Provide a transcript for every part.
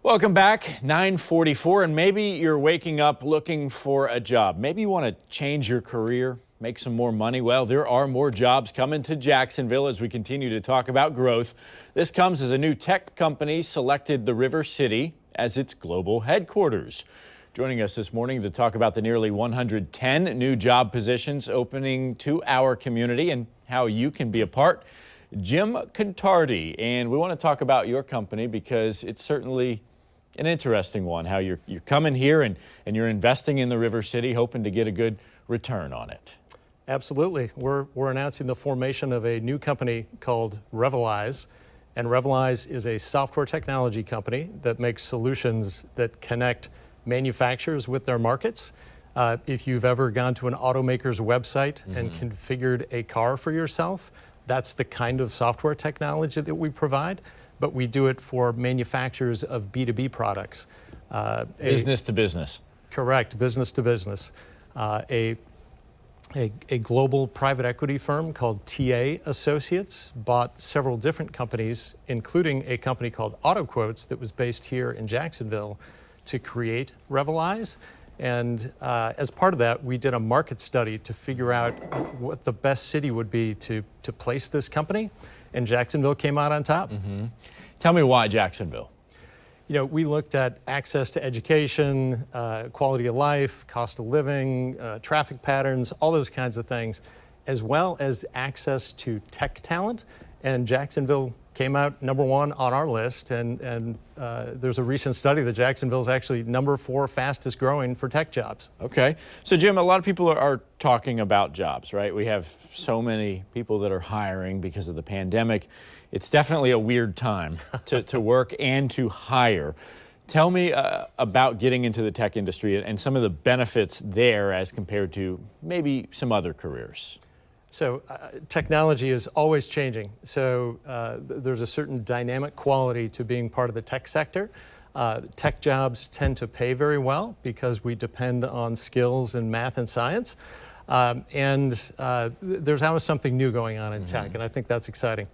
Welcome back, 9:44, and maybe you're waking up looking for a job. Maybe you want to change your career, make some more money. Well, there are more jobs coming to Jacksonville as we continue to talk about growth. This comes as a new tech company selected the River City as its global headquarters. Joining us this morning to talk about the nearly 110 new job positions opening to our community and how you can be a part, Jim Contardi. And we want to talk about your company because it's certainly an interesting one, how you're coming here and you're investing in the River City, hoping to get a good return on it. Absolutely. We're announcing the formation of a new company called Revalize. And Revalize is a software technology company that makes solutions that connect manufacturers with their markets. If you've ever gone to an automaker's website and configured a car for yourself, that's the kind of software technology that we provide. But we do it for manufacturers of B2B products. Business to business. Correct, business to business. A global private equity firm called TA Associates bought several different companies, including a company called AutoQuotes that was based here in Jacksonville, to create Revalize. And as part of that, we did a market study to figure out what the best city would be to place this company. And Jacksonville came out on top. Tell me why Jacksonville? You know, we looked at access to education, quality of life, cost of living, traffic patterns, all those kinds of things, as well as access to tech talent. And Jacksonville came out #1 on our list. And there's a recent study that Jacksonville is actually #4 fastest growing for tech jobs. Okay. So, Jim, a lot of people are talking about jobs, right? We have so many people that are hiring because of the pandemic. It's definitely a weird time to work and to hire. Tell me about getting into the tech industry and some of the benefits there as compared to maybe some other careers. So technology is always changing. So there's a certain dynamic quality to being part of the tech sector. Tech jobs tend to pay very well because we depend on skills in math and science. There's always something new going on in tech, and I think that's exciting.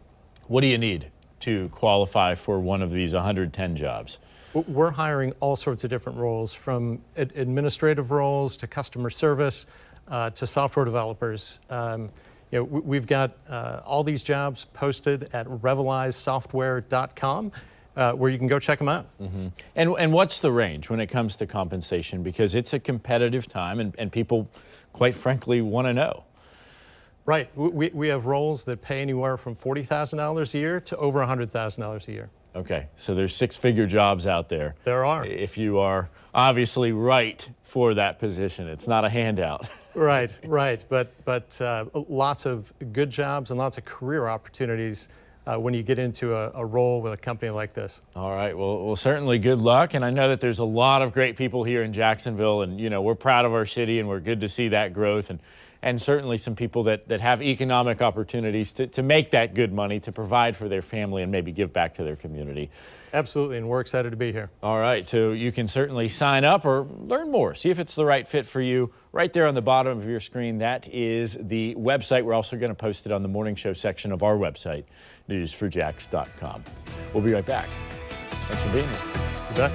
What do you need to qualify for one of these 110 jobs? We're hiring all sorts of different roles, from administrative roles to customer service to software developers. You know, we've got all these jobs posted at revalizesoftware.com, where you can go check them out. And what's the range when it comes to compensation? Because it's a competitive time and people, quite frankly, want to know. Right. We have roles that pay anywhere from $40,000 a year to over $100,000 a year. Okay, so there's six-figure jobs out there. There are. If you are obviously right for that position, it's not a handout. Right. But lots of good jobs and lots of career opportunities when you get into a role with a company like this. All right, well, certainly good luck. And I know that there's a lot of great people here in Jacksonville, and you know, we're proud of our city and we're good to see that growth, and certainly some people that have economic opportunities to make that good money, to provide for their family and maybe give back to their community. Absolutely, and we're excited to be here. All right, so you can certainly sign up or learn more, see if it's the right fit for you. Right there on the bottom of your screen, that is the website. We're also going to post it on the morning show section of our website, newsforjax.com. We'll be right back. Thanks for being here. You bet.